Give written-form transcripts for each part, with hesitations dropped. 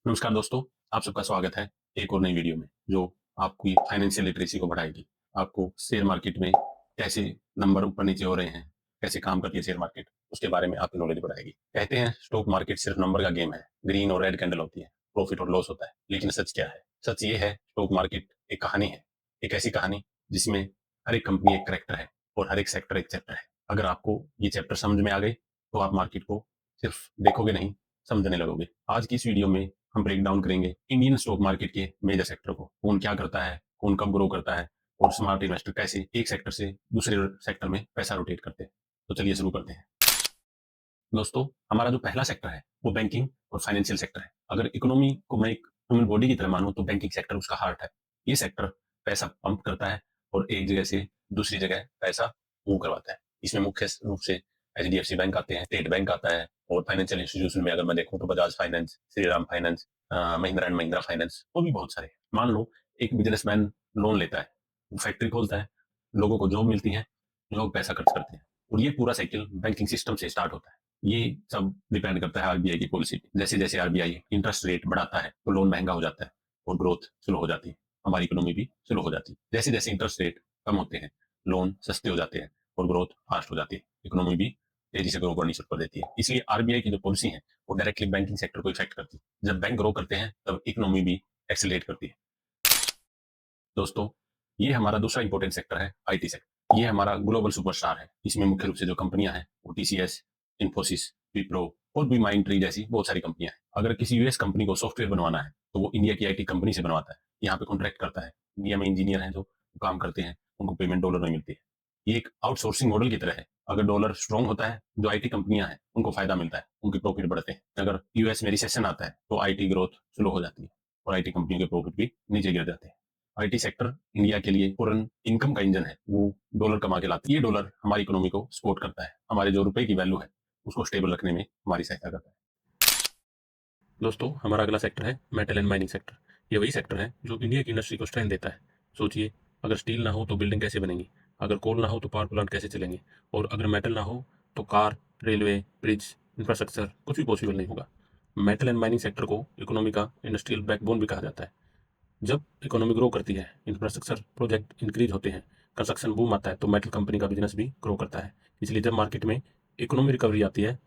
नमस्कार दोस्तों, आप सबका स्वागत है एक और नई वीडियो में जो आपकी फाइनेंशियल लिटरेसी को बढ़ाएगी। आपको शेयर मार्केट में कैसे नंबर ऊपर नीचे हो रहे हैं, कैसे काम करती है शेयर मार्केट, उसके बारे में आपकी नॉलेज बढ़ाएगी। कहते हैं स्टॉक मार्केट सिर्फ नंबर का गेम है, ग्रीन और रेड कैंडल होती है, प्रॉफिट और लॉस होता है। लेकिन सच क्या है? सच ये है, स्टॉक मार्केट एक कहानी है, एक ऐसी कहानी जिसमें हर एक कंपनी एक करेक्टर है और हर एक सेक्टर एक चैप्टर है। अगर आपको ये चैप्टर समझ में आ गए तो आप मार्केट को सिर्फ देखोगे नहीं, समझने लगोगे। आज की इस वीडियो में हम ब्रेक डाउन करेंगे इंडियन स्टॉक मार्केट के मेजर सेक्टर को, कौन क्या करता है, कौन कब ग्रो करता है और स्मार्ट इन्वेस्टर कैसे एक सेक्टर से दूसरे सेक्टर में पैसा रोटेट करते हैं। तो चलिए शुरू करते हैं। दोस्तों, हमारा जो पहला सेक्टर है वो बैंकिंग और फाइनेंशियल सेक्टर है। अगर इकोनॉमी को मैं एक ह्यूमन बॉडी की तरह मानूं तो बैंकिंग सेक्टर उसका हार्ट है। ये सेक्टर पैसा पंप करता है और एक जगह से दूसरी जगह पैसा मूव करवाता है। इसमें मुख्य रूप से एचडीएफसी बैंक आते हैं, स्टेट बैंक आता है और फाइनेंशियल इंस्टीट्यूशन में अगर मैं देखूं तो Bajaj finance, Shriram finance, Mahindra and Mahindra finance और भी बहुत सारे। मान लो एक बिजनेसमैन लोन लेता है, फैक्ट्री खोलता है, लोगों को जॉब मिलती है, लोग पैसा खर्च करते हैं और ये पूरा साइकिल बैंकिंग सिस्टम से स्टार्ट होता है। ये सब डिपेंड करता है आरबीआई की पॉलिसी पे। जैसे जैसे आरबीआई इंटरेस्ट रेट बढ़ाता है तो लोन महंगा हो जाता है और ग्रोथ स्लो हो जाती है, हमारी इकोनॉमी भी स्लो हो जाती है। जैसे जैसे इंटरेस्ट रेट कम होते हैं, लोन सस्ते हो जाते हैं और ग्रोथ फास्ट हो जाती है, इकोनॉमी भी तेजी से ग्रो करनी शुरू कर देती है। इसलिए आरबीआई की जो पॉलिसी है वो डायरेक्टली बैंकिंग सेक्टर को इफेक्ट करती है। जब बैंक ग्रो करते हैं तब इकोनॉमी भी एक्सेलरेट करती है। दोस्तों, ये हमारा दूसरा इंपॉर्टेंट सेक्टर है आईटी सेक्टर। ये हमारा ग्लोबल सुपरस्टार है। इसमें मुख्य रूप से जो कंपनियां हैं वो टीसीएस, इन्फोसिस, विप्रो और भी माइंड ट्री जैसी बहुत सारी कंपनियां हैं। अगर किसी यूएस कंपनी को सॉफ्टवेयर बनवाना है तो वो इंडिया की आईटी कंपनी से बनवाता है, यहाँ पे कॉन्ट्रैक्ट करता है। इंडिया में इंजीनियर हैं जो काम करते हैं, उनको पेमेंट डॉलर में मिलती है। ये एक आउटसोर्सिंग मॉडल की तरह है। अगर डॉलर स्ट्रांग होता है, जो आईटी कंपनियां हैं उनको फायदा मिलता है, उनके प्रॉफिट बढ़ते हैं। अगर यूएस में रिसेशन आता है तो आईटी ग्रोथ स्लो हो जाती है और आईटी कंपनियों के प्रॉफिट भी नीचे गिर जाते हैं। आईटी सेक्टर इंडिया के लिए फॉरेन इनकम का इंजन है, वो डॉलर कमा के लाती है। ये डॉलर हमारी इकोनॉमी को सपोर्ट करता है, हमारे जो रुपए की वैल्यू है उसको स्टेबल रखने में हमारी सहायता करता है। दोस्तों, हमारा अगला सेक्टर है मेटल एंड माइनिंग सेक्टर। ये वही सेक्टर है जो इंडिया की इंडस्ट्री को स्ट्रेंथ देता है। सोचिए, अगर स्टील ना हो तो बिल्डिंग कैसे बनेंगी, अगर कोल ना हो तो पावर प्लांट कैसे चलेंगे, और अगर मेटल ना हो तो कार, रेलवे, ब्रिज, इंफ्रास्ट्रक्चर कुछ भी पॉसिबल नहीं होगा। मेटल एंड माइनिंग सेक्टर को इकोनॉमी का इंडस्ट्रियल बैकबोन भी कहा जाता है। जब इकोनॉमी ग्रो करती है, इंफ्रास्ट्रक्चर प्रोजेक्ट इंक्रीज होते हैं, कंस्ट्रक्शन बूम आता है तो मेटल कंपनी का बिजनेस भी ग्रो करता है। इसलिए जब मार्केट में इकोनॉमी रिकवरी आती है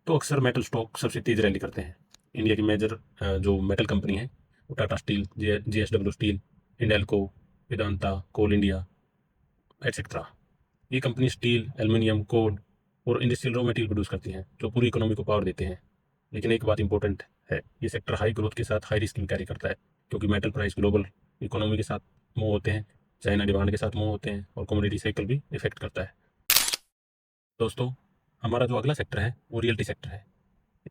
तो अक्सर मेटल स्टॉक सबसे तेज रैली करते हैं। इंडिया की मेजर जो मेटल कंपनी है वो Tata steel, JSW steel, Hindalco, Vedanta, coal India etcetera. ये कंपनी स्टील, एल्युमिनियम, कोल और इंडस्ट्रियल रॉ मटेरियल प्रोड्यूस करती हैं जो पूरी इकोनॉमी को पावर देते हैं। लेकिन एक बात इंपॉर्टेंट है, ये सेक्टर हाई ग्रोथ के साथ हाई रिस्क भी कैरी करता है, क्योंकि मेटल प्राइस ग्लोबल इकोनॉमी के साथ मूव होते हैं, चाइना डिमांड के साथ मूव होते हैं और कम्युनिटी साइकिल भी इफेक्ट करता है। दोस्तों, हमारा जो अगला सेक्टर है वो रियल्टी सेक्टर है।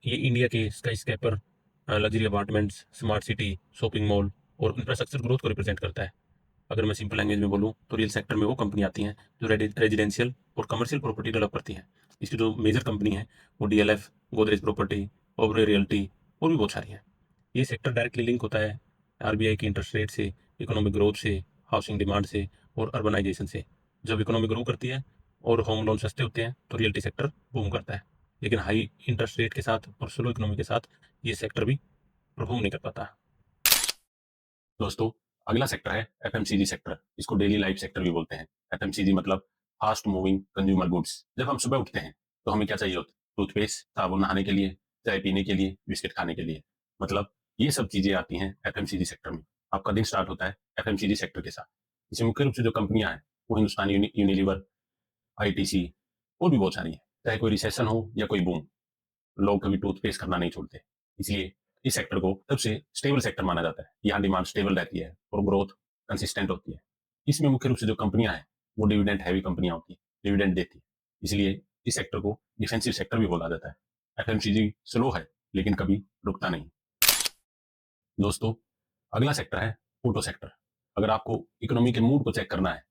ये इंडिया के sky scraper, luxury apartments, smart city, shopping mall और इंफ्रास्ट्रक्चर ग्रोथ को रिप्रेजेंट करता है। अगर मैं सिंपल लैंग्वेज में बोलूँ तो रियल सेक्टर में वो कंपनी आती हैं जो रेजिडेंशियल और कमर्शियल प्रॉपर्टी डेवलप करती हैं। इसकी जो मेजर कंपनी है वो डीएलएफ, गोदरेज प्रॉपर्टी, ओबरे रियल्टी और भी बहुत सारी हैं। ये सेक्टर डायरेक्टली लिंक होता है आरबीआई की इंटरेस्ट रेट से, इकोनॉमिक ग्रोथ से, हाउसिंग डिमांड से और अर्बनाइजेशन से। जब इकोनॉमी ग्रो करती है और होम लोन सस्ते होते हैं तो रियल्टी सेक्टर बूम करता है। लेकिन हाई इंटरेस्ट रेट के साथ और स्लो इकोनॉमी के साथ ये सेक्टर भी परफॉर्म नहीं कर पाता। दोस्तों, अगला सेक्टर है एफएमसीजी सेक्टर। इसको डेली लाइफ सेक्टर भी बोलते हैं। एफएमसीजी मतलब फास्ट मूविंग कंज्यूमर गुड्स। जब हम सुबह उठते हैं तो हमें क्या चाहिए होता है? टूथपेस्ट, साबुन नहाने के लिए, चाय पीने के लिए, बिस्किट खाने के लिए। मतलब ये सब चीजें आती हैं एफएमसीजी सेक्टर में। आपका दिन स्टार्ट होता है एफएमसीजी सेक्टर के साथ। इसमें मुख्य रूप से जो कंपनियां हैं वो हिंदुस्तान यूनिलीवर, आईटीसी और भी बहुत सारी हैं। चाहे कोई रिसेशन हो या कोई बूम, लोग कभी टूथपेस्ट करना नहीं छोड़ते। इसलिए इस सेक्टर को सबसे स्टेबल सेक्टर माना जाता है। यहाँ डिमांड स्टेबल रहती है और ग्रोथ कंसिस्टेंट होती है। इसमें मुख्य रूप से जो कंपनियां हैं वो डिविडेंड हैवी कंपनियां होती है, डिविडेंड देती है। इसलिए इस सेक्टर को डिफेंसिव सेक्टर भी बोला जाता है। एफएमसीजी स्लो है लेकिन कभी रुकता नहीं। दोस्तों, अगला सेक्टर है ऑटो सेक्टर। अगर आपको इकोनॉमी के मूड को चेक करना है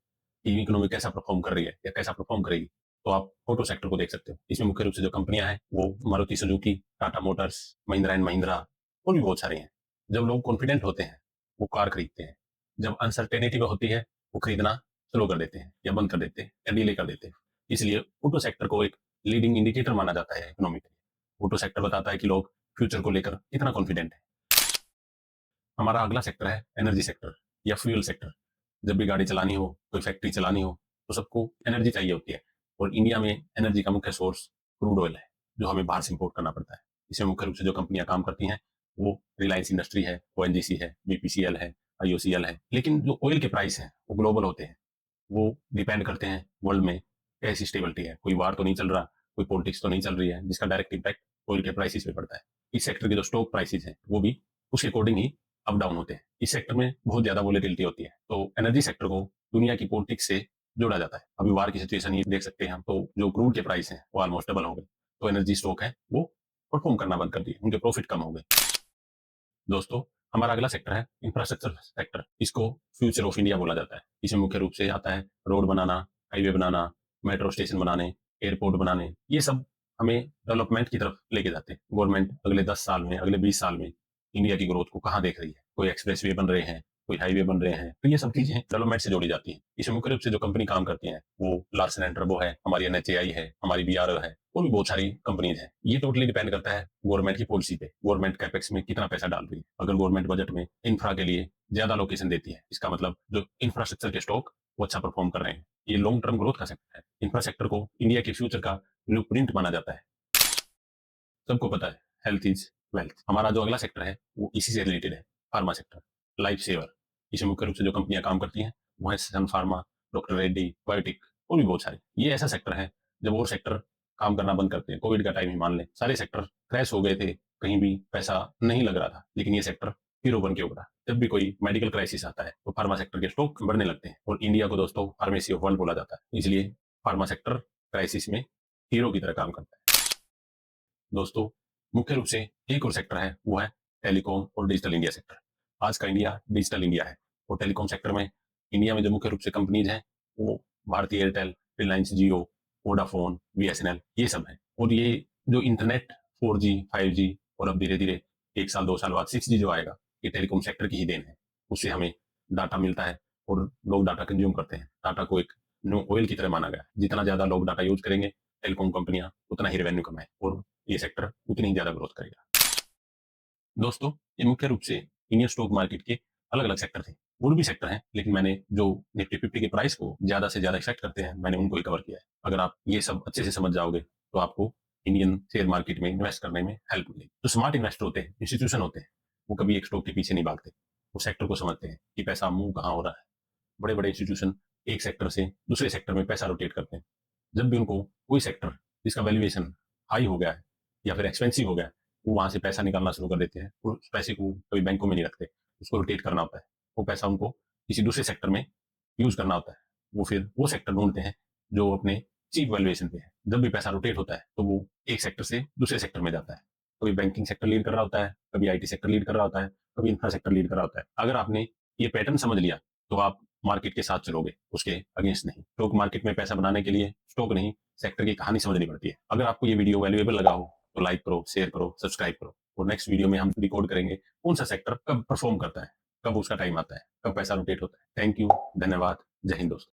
कि इकोनॉमी कैसा परफॉर्म कर रही है या कैसा परफॉर्म करेगी, तो आप ऑटो सेक्टर को देख सकते हो। इसमें मुख्य रूप से जो कंपनियां हैं वो Maruti Suzuki, Tata Motors, Mahindra and Mahindra और भी बहुत सारे हैं। जब लोग कॉन्फिडेंट होते हैं वो कार खरीदते हैं। जब अनसर्टेनिटी होती है वो खरीदना स्लो कर देते हैं या बंद कर देते हैं या डिले कर देते हैं। इसलिए ऑटो सेक्टर को एक लीडिंग इंडिकेटर माना जाता है इकोनॉमी के लिए। ऑटो सेक्टर बताता है कि लोग फ्यूचर को लेकर कितना कॉन्फिडेंट है। हमारा अगला सेक्टर है एनर्जी सेक्टर या फ्यूल सेक्टर। जब भी गाड़ी चलानी हो, कोई फैक्ट्री चलानी हो, तो सबको एनर्जी चाहिए होती है। और इंडिया में एनर्जी का मुख्य सोर्स क्रूड ऑयल है, जो हमें बाहर से इंपोर्ट करना पड़ता है। इसमें मुख्य रूप से जो कंपनियां काम करती हैं वो रिलायंस इंडस्ट्री है, ओएनजीसी है, बीपीसीएल है, आईओसीएल है। लेकिन जो ऑयल के प्राइस हैं वो ग्लोबल होते हैं। वो डिपेंड करते हैं वर्ल्ड में कैसी स्टेबिलिटी है, कोई वार तो नहीं चल रहा, कोई पॉलिटिक्स तो नहीं चल रही है, जिसका डायरेक्ट इम्पैक्ट ऑयल के प्राइसेस पे पड़ता है। इस सेक्टर के जो स्टॉक प्राइसेस हैं वो भी उसके अकॉर्डिंग ही अप डाउन होते हैं। इस सेक्टर में बहुत ज्यादा वोलेटिलिटी होती है। तो एनर्जी सेक्टर को दुनिया की पॉलिटिक्स से जोड़ा जाता है। अभी वार की सिचुएशन ये देख सकते हैं हम, तो जो क्रूड के प्राइस हैं वो ऑलमोस्ट डबल हो गए। तो एनर्जी स्टॉक है वो परफॉर्म करना बंद कर दिए, उनके प्रॉफिट कम हो गए। दोस्तों, हमारा अगला सेक्टर है इंफ्रास्ट्रक्चर सेक्टर। इसको फ्यूचर ऑफ इंडिया बोला जाता है। इसमें मुख्य रूप से आता है रोड बनाना, हाईवे बनाना, मेट्रो स्टेशन बनाने, एयरपोर्ट बनाने। ये सब हमें डेवलपमेंट की तरफ लेके जाते हैं। गवर्नमेंट अगले 10 साल में, अगले 20 साल में इंडिया की ग्रोथ को कहाँ देख रही है, कोई एक्सप्रेस वे बन रहे हैं, कोई हाईवे बन रहे हैं, तो ये सब चीजें डेवलपमेंट से जोड़ी जाती हैं। इसमें मुख्य रूप से जो कंपनी काम करती है वो लार्सन एंड टर्बो है, हमारी एनएचएआई है, हमारी बीआरओ है, और भी बहुत सारी कंपनीज हैं। ये टोटली डिपेंड करता है गवर्नमेंट की पॉलिसी पे, गवर्नमेंट कैपेक्स में कितना पैसा डाल रही है। अगर गवर्नमेंट बजट में इंफ्रा के लिए ज्यादा लोकेशन देती है, इसका मतलब जो इंफ्रास्ट्रक्चर के स्टॉक वो अच्छा परफॉर्म कर रहे हैं। ये लॉन्ग टर्म ग्रोथ का सेक्टर है। इंफ्रा सेक्टर को इंडिया के फ्यूचर का ब्लूप्रिंट माना जाता है। सबको पता है हेल्थ इज वेल्थ। हमारा जो अगला सेक्टर है वो इसी से रिलेटेड है, फार्मा सेक्टर, लाइफ सेवर। इसमें मुख्य रूप से जो कंपनियां काम करती हैं वो है सन फार्मा, डॉक्टर रेड्डी, बायोटिक, और भी बहुत सारे। ये ऐसा सेक्टर है जब और सेक्टर काम करना बंद करते हैं। कोविड का टाइम ही मान लें, सारे सेक्टर क्रैश हो गए थे, कहीं भी पैसा नहीं लग रहा था, लेकिन ये सेक्टर हीरो बन के उभरा। जब भी कोई मेडिकल क्राइसिस आता है तो फार्मा सेक्टर के स्टॉक बढ़ने लगते हैं। और इंडिया को दोस्तों फार्मेसी ऑफ वर्ल्ड बोला जाता है, इसलिए फार्मा सेक्टर क्राइसिस में हीरो की तरह काम करता है। दोस्तों, मुख्य रूप से एक और सेक्टर है वो है टेलीकॉम और डिजिटल इंडिया सेक्टर। आज का इंडिया डिजिटल इंडिया है। और टेलीकॉम सेक्टर में इंडिया में जो मुख्य रूप से कंपनीज हैं वो भारतीय एयरटेल, रिलायंस जियो, वोडाफोन, बीएसएनएल, ये सब है। और ये जो इंटरनेट 4G, 5G और अब धीरे धीरे 1 साल 2 साल बाद 6G जो आएगा, ये टेलीकॉम सेक्टर की ही देन है। उससे हमें डाटा मिलता है और लोग डाटा कंज्यूम करते हैं। डाटा को एक नो ऑयल की तरह माना गया है। जितना ज्यादा लोग डाटा यूज करेंगे टेलीकॉम कंपनियां उतना ही रेवेन्यू कमाए और ये सेक्टर उतनी ही ज्यादा ग्रोथ करेगा। दोस्तों, ये मुख्य रूप से इंडियन स्टॉक मार्केट के अलग अलग सेक्टर थे। और भी सेक्टर हैं, लेकिन मैंने जो निफ्टी 50 के प्राइस को ज्यादा से ज्यादा इफेक्ट करते हैं मैंने उनको ही कवर किया है। अगर आप ये सब अच्छे से समझ जाओगे तो आपको इंडियन शेयर मार्केट में इन्वेस्ट करने में हेल्प मिलेगी। जो स्मार्ट इन्वेस्टर होते हैं, इंस्टीट्यूशन होते हैं, वो कभी एक स्टॉक के पीछे नहीं भागते। वो सेक्टर को समझते हैं कि पैसा मूव कहाँ हो रहा है। बड़े बड़े इंस्टीट्यूशन एक सेक्टर से दूसरे सेक्टर में पैसा रोटेट करते हैं। जब भी उनको कोई सेक्टर जिसका वैल्यूएशन हाई हो गया है या फिर एक्सपेंसिव हो गया है, वो वहां से पैसा निकालना शुरू कर देते हैं। और उस पैसे को कभी बैंकों में नहीं रखते, उसको रोटेट करना होता है। वो पैसा उनको किसी दूसरे सेक्टर में यूज करना होता है। वो फिर वो सेक्टर ढूंढते हैं जो अपने चीप वैल्यूएशन पे है। जब भी पैसा रोटेट होता है तो वो एक सेक्टर से दूसरे सेक्टर में जाता है। कभी बैंकिंग सेक्टर लीड कर रहा होता है, कभी आईटी सेक्टर लीड कर रहा होता है, कभी इंफ्रा सेक्टर लीड कर रहा होता है। अगर आपने ये पैटर्न समझ लिया तो आप मार्केट के साथ चलोगे, उसके अगेंस्ट नहीं। स्टॉक मार्केट में पैसा बनाने के लिए स्टॉक नहीं, सेक्टर की कहानी समझनी पड़ती है। अगर आपको ये वीडियो वैल्यूएबल लगा हो तो लाइक करो, शेयर करो, सब्सक्राइब करो। और नेक्स्ट वीडियो में हम रिकॉर्ड करेंगे कौन सा सेक्टर कब परफॉर्म करता है, कब उसका टाइम आता है, कब पैसा रोटेट होता है। थैंक यू, धन्यवाद, जय हिंद दोस्तों।